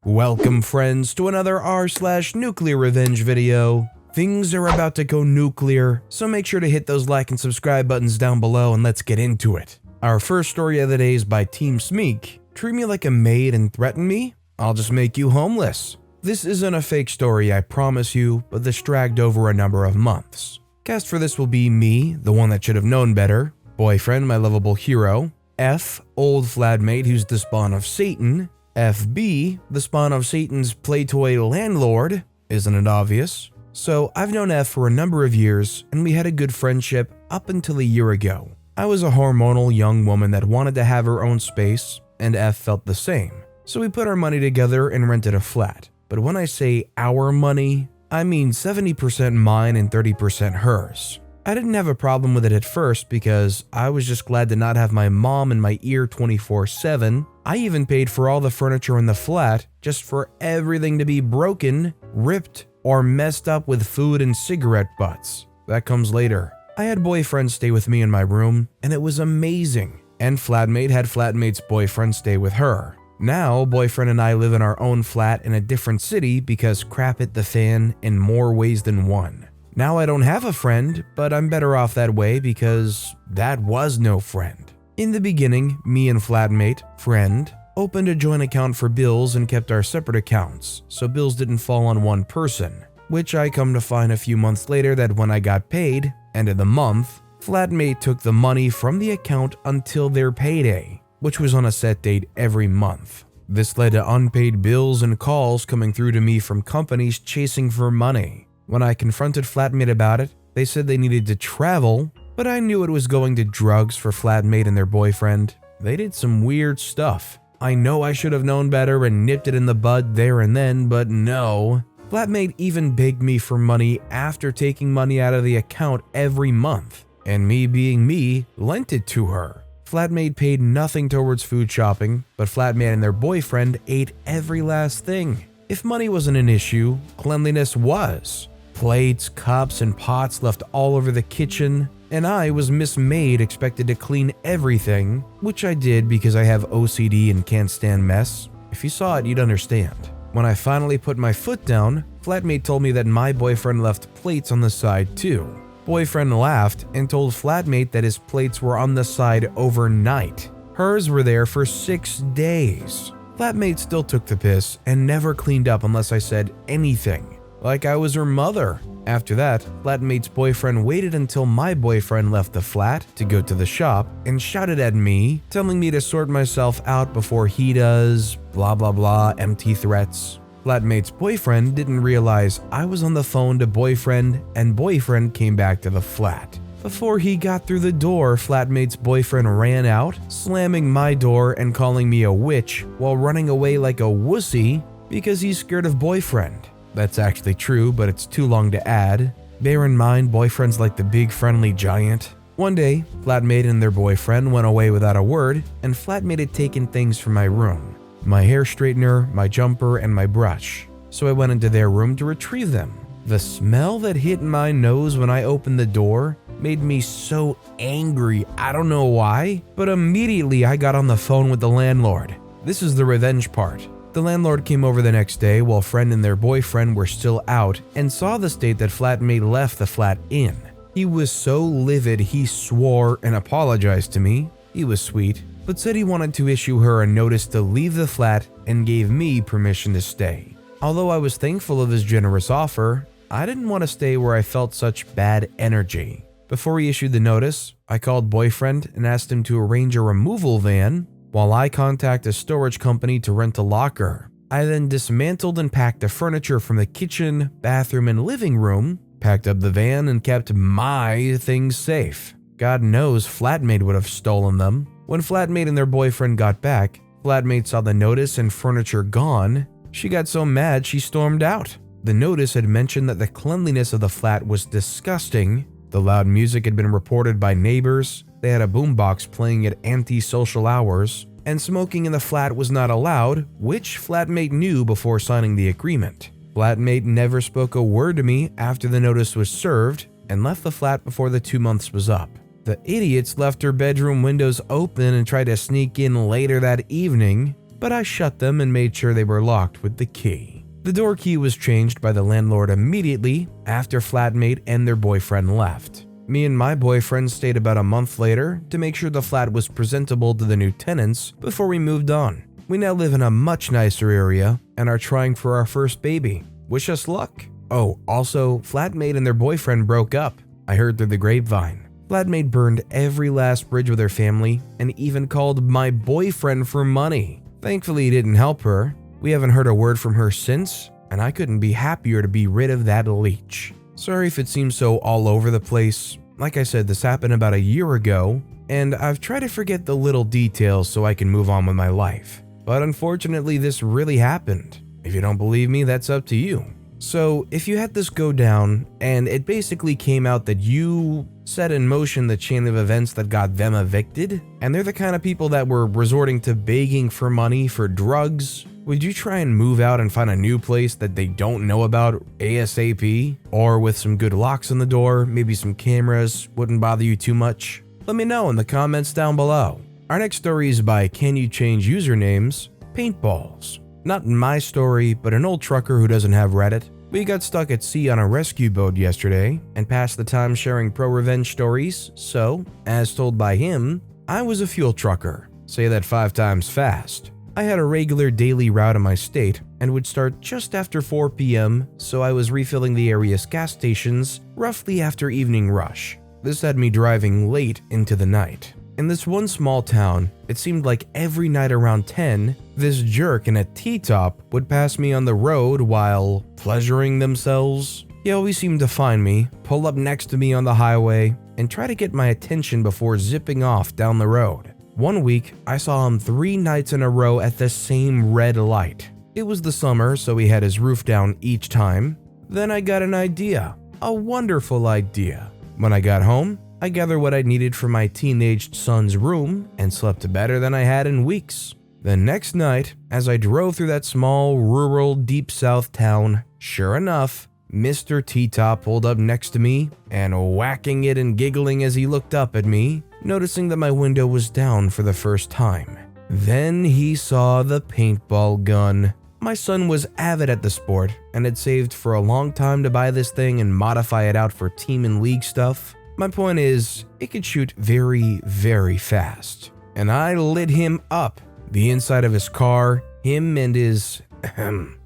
Welcome friends to another r/NuclearRevenge video. Things are about to go nuclear, so make sure to hit those like and subscribe buttons down below and let's get into it. Our first story of the day is by Team Smeek. Treat me like a maid and threaten me? I'll just make you homeless. This isn't a fake story, I promise you, but this dragged over a number of months. Cast for this will be me, the one that should have known better, boyfriend, my lovable hero, F, old flatmate who's the spawn of Satan, FB, the spawn of Satan's play toy landlord. Isn't it obvious? So I've known F for a number of years and we had a good friendship up until a year ago. I was a hormonal young woman that wanted to have her own space and F felt the same. So we put our money together and rented a flat. But when I say our money, I mean 70% mine and 30% hers. I didn't have a problem with it at first because I was just glad to not have my mom in my ear 24/7. I even paid for all the furniture in the flat just for everything to be broken, ripped, or messed up with food and cigarette butts. That comes later. I had boyfriends stay with me in my room and it was amazing. And flatmate had flatmate's boyfriend stay with her. Now, boyfriend and I live in our own flat in a different city because crap hit the fan in more ways than one. Now I don't have a friend, but I'm better off that way because that was no friend. In the beginning, me and flatmate, friend, opened a joint account for bills and kept our separate accounts, so bills didn't fall on one person, which I come to find a few months later that when I got paid, end of the month, flatmate took the money from the account until their payday, which was on a set date every month. This led to unpaid bills and calls coming through to me from companies chasing for money. When I confronted flatmate about it, they said they needed to travel, but I knew it was going to drugs for flatmate and their boyfriend. They did some weird stuff. I know I should have known better and nipped it in the bud there and then, but no. Flatmate even begged me for money after taking money out of the account every month, and me being me, lent it to her. Flatmate paid nothing towards food shopping, but flatmate and their boyfriend ate every last thing. If money wasn't an issue, cleanliness was. Plates, cups, and pots left all over the kitchen, and I was Miss Maid expected to clean everything, which I did because I have OCD and can't stand mess. If you saw it, you'd understand. When I finally put my foot down, flatmate told me that my boyfriend left plates on the side too. Boyfriend laughed and told flatmate that his plates were on the side overnight. Hers were there for 6 days. Flatmate still took the piss and never cleaned up unless I said anything. Like I was her mother. After that, flatmate's boyfriend waited until my boyfriend left the flat to go to the shop and shouted at me, telling me to sort myself out before he does, blah blah blah, empty threats. Flatmate's boyfriend didn't realize I was on the phone to boyfriend and boyfriend came back to the flat. Before he got through the door, flatmate's boyfriend ran out, slamming my door and calling me a witch while running away like a wussy because he's scared of boyfriend. That's actually true, but it's too long to add. Bear in mind, boyfriend's like the big friendly giant. One day, flatmate and their boyfriend went away without a word, and flatmate had taken things from my room. My hair straightener, my jumper, and my brush. So I went into their room to retrieve them. The smell that hit my nose when I opened the door made me so angry, I don't know why, but immediately I got on the phone with the landlord. This is the revenge part. The landlord came over the next day while friend and their boyfriend were still out and saw the state that flatmate left the flat in. He was so livid he swore and apologized to me. He was sweet, but said he wanted to issue her a notice to leave the flat and gave me permission to stay. Although I was thankful of his generous offer, I didn't want to stay where I felt such bad energy. Before he issued the notice, I called boyfriend and asked him to arrange a removal van while I contact a storage company to rent a locker. I then dismantled and packed the furniture from the kitchen, bathroom, and living room, packed up the van, and kept my things safe. God knows flatmate would have stolen them. When flatmate and their boyfriend got back, flatmate saw the notice and furniture gone. She got so mad she stormed out. The notice had mentioned that the cleanliness of the flat was disgusting. The loud music had been reported by neighbors. They had a boombox playing at anti-social hours, and smoking in the flat was not allowed, which flatmate knew before signing the agreement. Flatmate never spoke a word to me after the notice was served and left the flat before the 2 months was up. The idiots left her bedroom windows open and tried to sneak in later that evening, but I shut them and made sure they were locked with the key. The door key was changed by the landlord immediately after flatmate and their boyfriend left. Me and my boyfriend stayed about a month later to make sure the flat was presentable to the new tenants before we moved on. We now live in a much nicer area and are trying for our first baby. Wish us luck. Oh, also, flatmate and their boyfriend broke up. I heard through the grapevine. Flatmate burned every last bridge with her family and even called my boyfriend for money. Thankfully, he didn't help her. We haven't heard a word from her since, and I couldn't be happier to be rid of that leech. Sorry if it seems so all over the place. Like I said, this happened about a year ago, and I've tried to forget the little details so I can move on with my life. But unfortunately, this really happened. If you don't believe me, that's up to you. So, if you had this go down, and it basically came out that you set in motion the chain of events that got them evicted, and they're the kind of people that were resorting to begging for money for drugs, would you try and move out and find a new place that they don't know about ASAP? Or with some good locks on the door, maybe some cameras, wouldn't bother you too much? Let me know in the comments down below. Our next story is by Can You Change Usernames? Paintballs. Not my story, but an old trucker who doesn't have Reddit. We got stuck at sea on a rescue boat yesterday and passed the time sharing pro-revenge stories, so, as told by him, I was a fuel trucker. Say that 5 times fast. I had a regular daily route in my state and would start just after 4 p.m., so I was refilling the area's gas stations roughly after evening rush. This had me driving late into the night. In this one small town, it seemed like every night around 10, this jerk in a T-top would pass me on the road while pleasuring themselves. He always seemed to find me, pull up next to me on the highway, and try to get my attention before zipping off down the road. One week, I saw him 3 nights in a row at the same red light. It was the summer, so he had his roof down each time. Then I got an idea, a wonderful idea. When I got home, I gathered what I needed for my teenaged son's room and slept better than I had in weeks. The next night, as I drove through that small, rural, deep south town, sure enough, Mr. T-Top pulled up next to me and whacking it and giggling as he looked up at me, noticing that my window was down for the first time. Then he saw the paintball gun. My son was avid at the sport and had saved for a long time to buy this thing and modify it out for team and league stuff. My point is, it could shoot very, very fast. And I lit him up. The inside of his car, him and his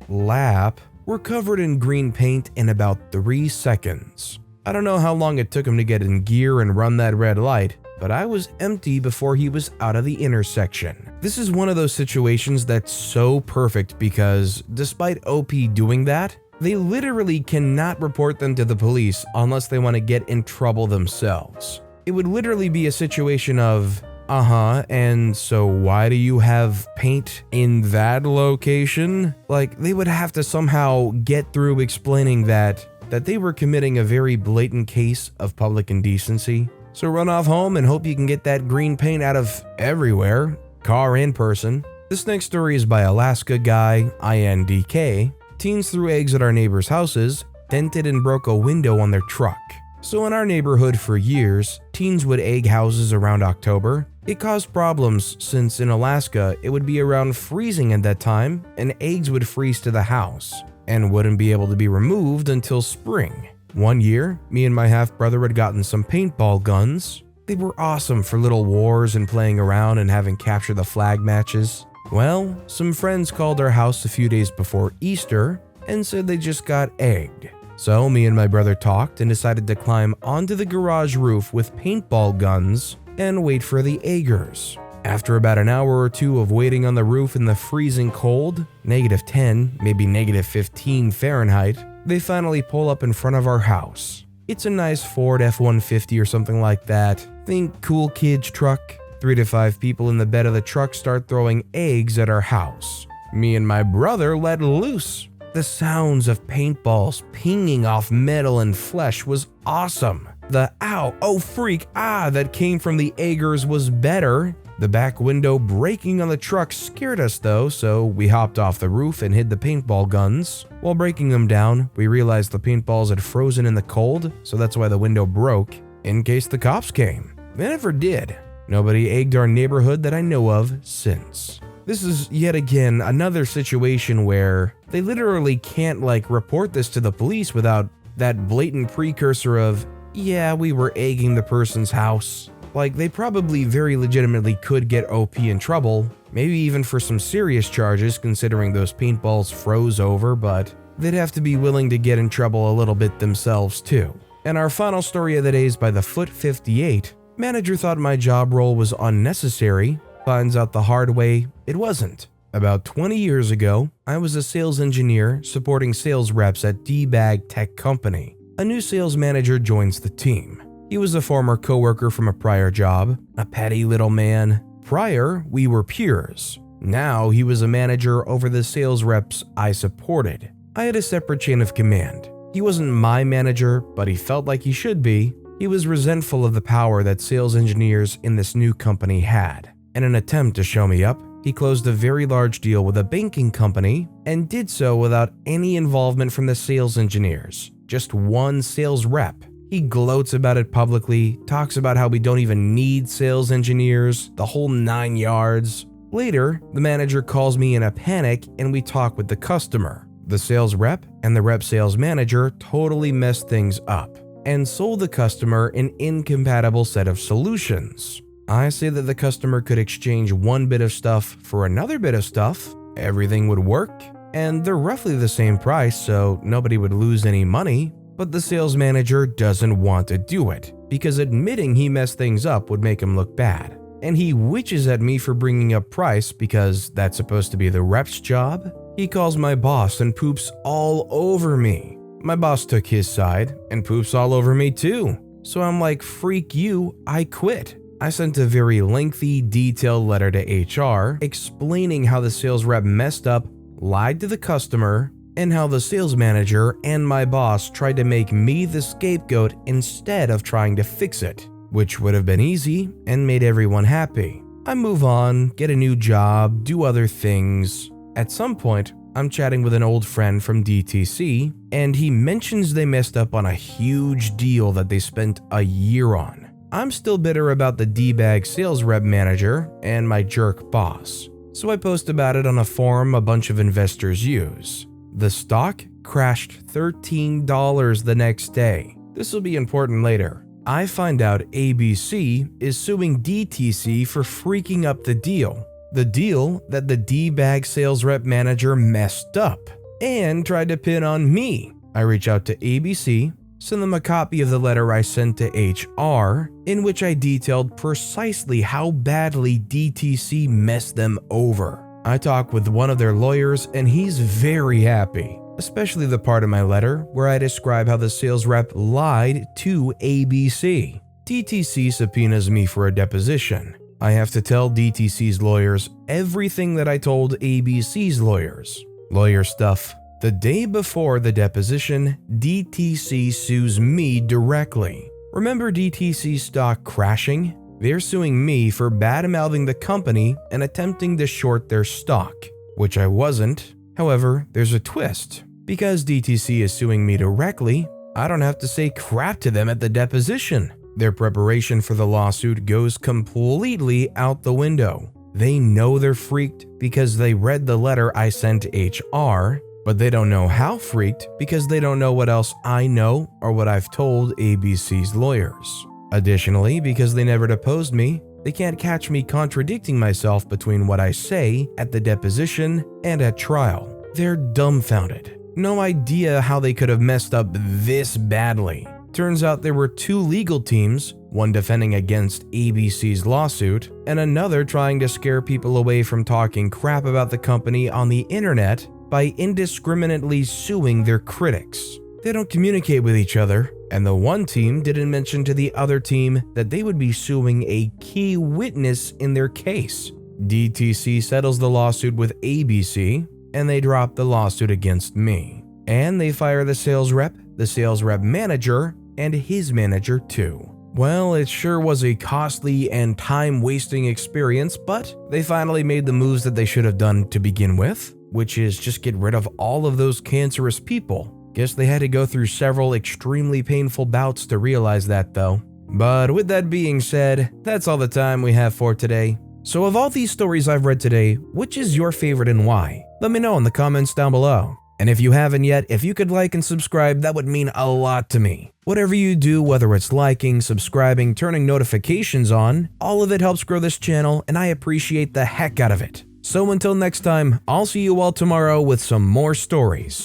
lap were covered in green paint in about 3 seconds. I don't know how long it took him to get in gear and run that red light, but I was empty before he was out of the intersection. This is one of those situations that's so perfect because, despite OP doing that, they literally cannot report them to the police unless they want to get in trouble themselves. It would literally be a situation of, and so why do you have paint in that location? Like, they would have to somehow get through explaining that they were committing a very blatant case of public indecency. So run off home and hope you can get that green paint out of everywhere, car and person. This next story is by Alaska Guy, INDK. Teens threw eggs at our neighbors' houses, dented and broke a window on their truck. So in our neighborhood for years, teens would egg houses around October. It caused problems since in Alaska, it would be around freezing at that time and eggs would freeze to the house and wouldn't be able to be removed until spring. One year, me and my half-brother had gotten some paintball guns. They were awesome for little wars and playing around and having capture the flag matches. Well, some friends called our house a few days before Easter and said they just got egged. So me and my brother talked and decided to climb onto the garage roof with paintball guns and wait for the eggers. After about an hour or two of waiting on the roof in the freezing cold, -10, maybe -15 Fahrenheit, they finally pull up in front of our house. It's a nice Ford F-150 or something like that. Think cool kids truck. 3 to 5 people in the bed of the truck start throwing eggs at our house. Me and my brother let loose. The sounds of paintballs pinging off metal and flesh was awesome. The ow, oh freak, that came from the eggers was better. The back window breaking on the truck scared us though, so we hopped off the roof and hid the paintball guns. While breaking them down, we realized the paintballs had frozen in the cold, so that's why the window broke, in case the cops came. They never did. Nobody egged our neighborhood that I know of since. This is yet again another situation where they literally can't report this to the police without that blatant precursor of, yeah, we were egging the person's house. They probably very legitimately could get OP in trouble, maybe even for some serious charges considering those paintballs froze over, but they'd have to be willing to get in trouble a little bit themselves too. And our final story of the day is by the Foot 58. Manager thought my job role was unnecessary, finds out the hard way it wasn't. About 20 years ago, I was a sales engineer supporting sales reps at D-Bag Tech Company. A new sales manager joins the team. He was a former coworker from a prior job, a petty little man. Prior, we were peers. Now he was a manager over the sales reps I supported. I had a separate chain of command. He wasn't my manager, but he felt like he should be. He was resentful of the power that sales engineers in this new company had. In an attempt to show me up, he closed a very large deal with a banking company and did so without any involvement from the sales engineers, just one sales rep. He gloats about it publicly, talks about how we don't even need sales engineers, the whole 9 yards. Later, the manager calls me in a panic and we talk with the customer. The sales rep and the rep sales manager totally messed things up and sold the customer an incompatible set of solutions. I say that the customer could exchange one bit of stuff for another bit of stuff, everything would work, and they're roughly the same price, so nobody would lose any money. But the sales manager doesn't want to do it, because admitting he messed things up would make him look bad. And he witches at me for bringing up price because that's supposed to be the rep's job. He calls my boss and poops all over me. My boss took his side and poops all over me too. So I'm like, freak you, I quit. I sent a very lengthy, detailed letter to HR explaining how the sales rep messed up, lied to the customer, and how the sales manager and my boss tried to make me the scapegoat instead of trying to fix it, which would have been easy and made everyone happy. I move on, get a new job, do other things. At some point, I'm chatting with an old friend from DTC, and he mentions they messed up on a huge deal that they spent a year on. I'm still bitter about the D-Bag sales rep manager and my jerk boss, so I post about it on a forum a bunch of investors use. The stock crashed $13 the next day. This will be important later. I find out ABC is suing DTC for freaking up the deal that the D-Bag sales rep manager messed up and tried to pin on me. I reach out to ABC, send them a copy of the letter I sent to HR, in which I detailed precisely how badly DTC messed them over. I talk with one of their lawyers and he's very happy, especially the part of my letter where I describe how the sales rep lied to ABC. DTC subpoenas me for a deposition. I have to tell DTC's lawyers everything that I told ABC's lawyers. Lawyer stuff. The day before the deposition, DTC sues me directly. Remember DTC's stock crashing? They're suing me for bad-mouthing the company and attempting to short their stock, which I wasn't. However, there's a twist. Because DTC is suing me directly, I don't have to say crap to them at the deposition. Their preparation for the lawsuit goes completely out the window. They know they're freaked because they read the letter I sent to HR, but they don't know how freaked because they don't know what else I know or what I've told ABC's lawyers. Additionally, because they never deposed me, they can't catch me contradicting myself between what I say at the deposition and at trial. They're dumbfounded. No idea how they could have messed up this badly. Turns out there were two legal teams, one defending against ABC's lawsuit, and another trying to scare people away from talking crap about the company on the internet by indiscriminately suing their critics. They don't communicate with each other, and the one team didn't mention to the other team that they would be suing a key witness in their case. DTC settles the lawsuit with ABC, and they drop the lawsuit against me. And they fire the sales rep manager, and his manager too. Well, it sure was a costly and time-wasting experience, but they finally made the moves that they should have done to begin with, which is just get rid of all of those cancerous people. Guess they had to go through several extremely painful bouts to realize that though. But with that being said, that's all the time we have for today. So of all these stories I've read today, which is your favorite and why? Let me know in the comments down below. And if you haven't yet, if you could like and subscribe, that would mean a lot to me. Whatever you do, whether it's liking, subscribing, turning notifications on, all of it helps grow this channel and I appreciate the heck out of it. So until next time, I'll see you all tomorrow with some more stories.